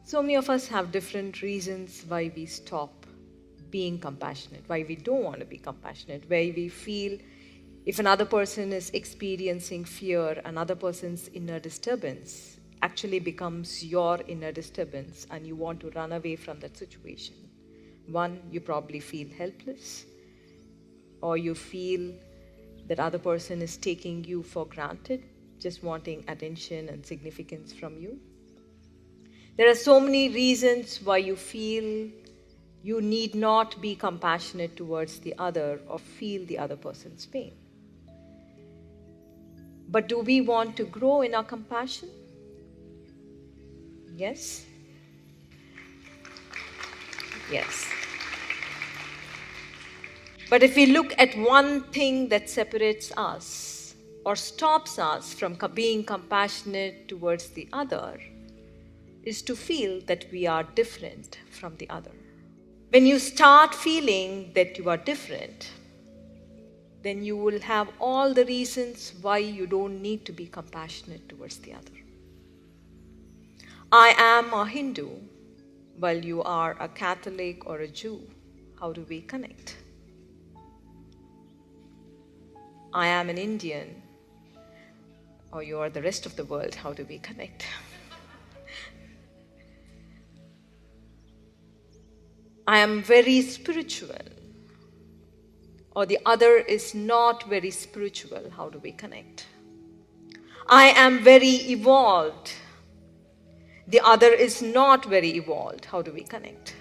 So many of us have different reasons why we stop being compassionate, why we don't want to be compassionate, why we feel if another person is experiencing fear, another person's inner disturbance actually becomes your inner disturbance and you want to run away from that situation. One, you probably feel helpless, or you feel that other person is taking you for granted, just wanting attention and significance from you. There are so many reasons why you feel you need not be compassionate towards the other or feel the other person's pain. But do we want to grow in our compassion? Yes? Yes. But if we look at one thing that separates us or stops us from being compassionate towards the other, is to feel that we are different from the other. When you start feeling that you are different, then you will have all the reasons why you don't need to be compassionate towards the other. I am a Hindu, while you are a Catholic or a Jew. How do we connect? I am an Indian, or you are the rest of the world. How do we connect? I am very spiritual, or the other is not very spiritual. How do we connect? I am very evolved. The other is not very evolved. How do we connect?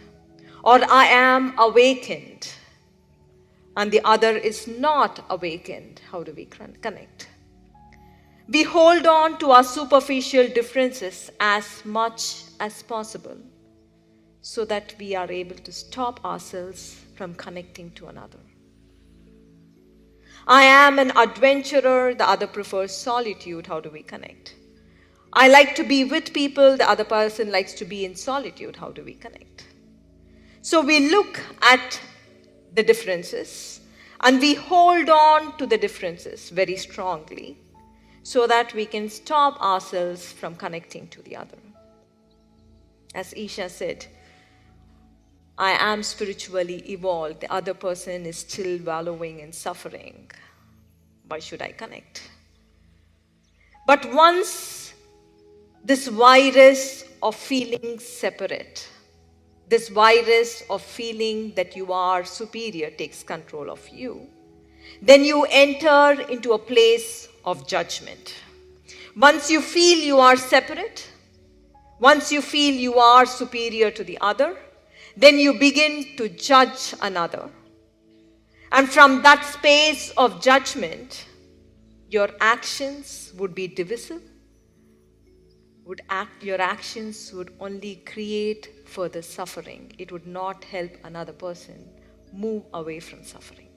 Or I am awakened, and the other is not awakened. How do we connect? We hold on to our superficial differences as much as possible, so that we are able to stop ourselves from connecting to another. I am an adventurer, the other prefers solitude. How do we connect? I like to be with people, the other person likes to be in solitude. How do we connect? So we look at the differences and we hold on to the differences very strongly so that we can stop ourselves from connecting to the other. As Isha said, I am spiritually evolved. The other person is still wallowing in suffering. Why should I connect? But once this virus of feeling separate, this virus of feeling that you are superior takes control of you, then you enter into a place of judgment. Once you feel you are separate, once you feel you are superior to the other, then you begin to judge another. And from that space of judgment, your actions would be divisive. Your actions would only create further suffering. It would not help another person move away from suffering.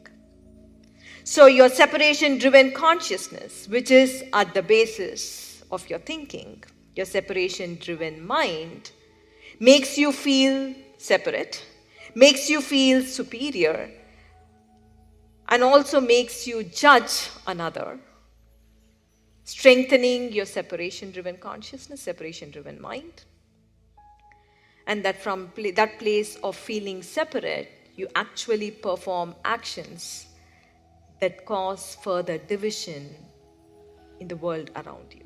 So your separation-driven consciousness, which is at the basis of your thinking, your separation-driven mind, makes you feel separate, makes you feel superior, and also makes you judge another, strengthening your separation-driven consciousness, separation-driven mind. And that from that place of feeling separate, you actually perform actions that cause further division in the world around you.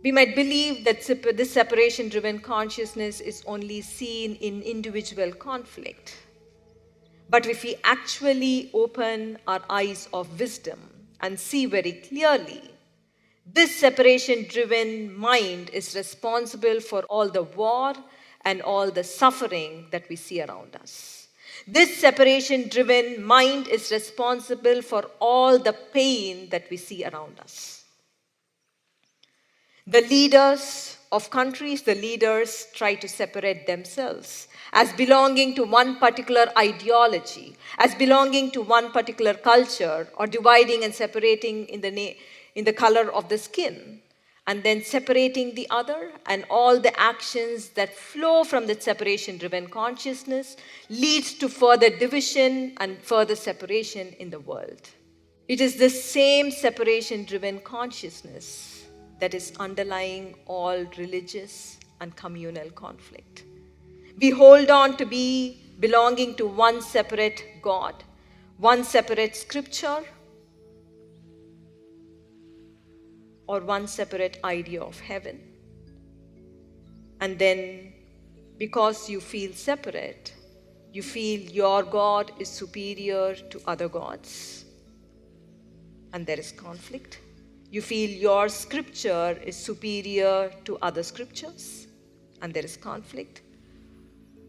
We might believe that this separation-driven consciousness is only seen in individual conflict. But if we actually open our eyes of wisdom and see very clearly, this separation-driven mind is responsible for all the war and all the suffering that we see around us. This separation-driven mind is responsible for all the pain that we see around us. The leaders of countries, the leaders try to separate themselves as belonging to one particular ideology, as belonging to one particular culture, or dividing and separating in the color of the skin, and then separating the other, and all the actions that flow from that separation-driven consciousness leads to further division and further separation in the world. It is this same separation-driven consciousness that is underlying all religious and communal conflict. We hold on to be belonging to one separate God, one separate scripture, or one separate idea of heaven. And then, because you feel separate, you feel your God is superior to other gods, and there is conflict. You feel your scripture is superior to other scriptures, and there is conflict.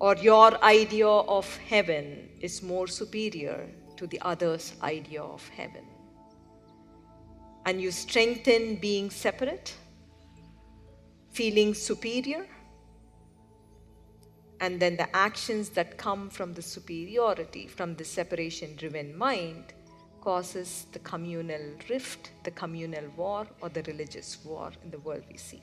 Or your idea of heaven is more superior to the other's idea of heaven. And you strengthen being separate, feeling superior, and then the actions that come from the superiority, from the separation-driven mind, causes the communal rift, the communal war, or the religious war in the world we see.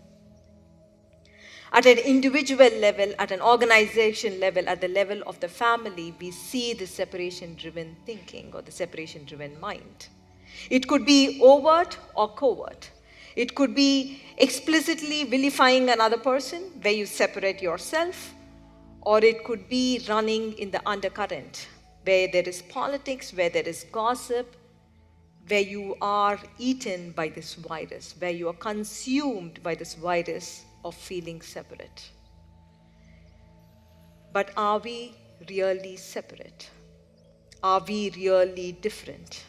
At an individual level, at an organization level, at the level of the family, we see the separation-driven thinking or the separation-driven mind. It could be overt or covert. It could be explicitly vilifying another person, where you separate yourself, or it could be running in the undercurrent, where there is politics, where there is gossip, where you are eaten by this virus, where you are consumed by this virus of feeling separate. But are we really separate? Are we really different?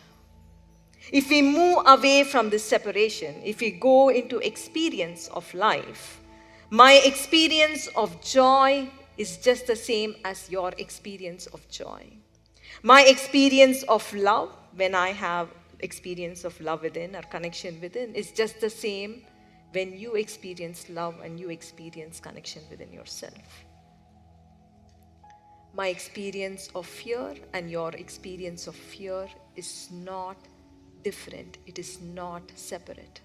If we move away from this separation, if we go into experience of life, my experience of joy is just the same as your experience of joy. My experience of love, when I have experience of love within or connection within, is just the same when you experience love and you experience connection within yourself. My experience of fear and your experience of fear is not different. It is not separate.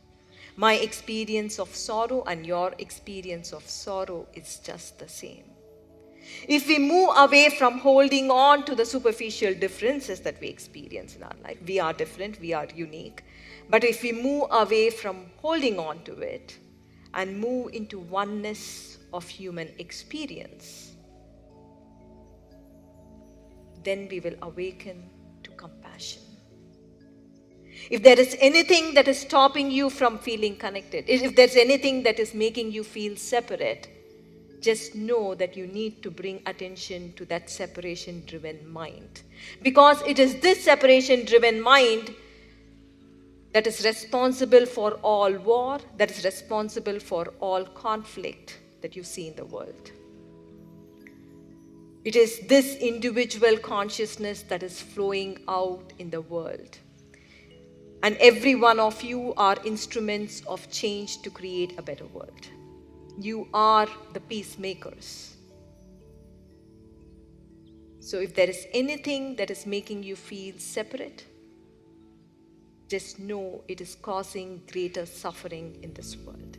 My experience of sorrow and your experience of sorrow is just the same. If we move away from holding on to the superficial differences that we experience in our life, we are different, we are unique. But if we move away from holding on to it and move into oneness of human experience, then we will awaken to compassion. If there is anything that is stopping you from feeling connected, if there's anything that is making you feel separate, just know that you need to bring attention to that separation-driven mind. Because it is this separation-driven mind that is responsible for all war, that is responsible for all conflict that you see in the world. It is this individual consciousness that is flowing out in the world. And every one of you are instruments of change to create a better world. You are the peacemakers. So if there is anything that is making you feel separate, just know it is causing greater suffering in this world.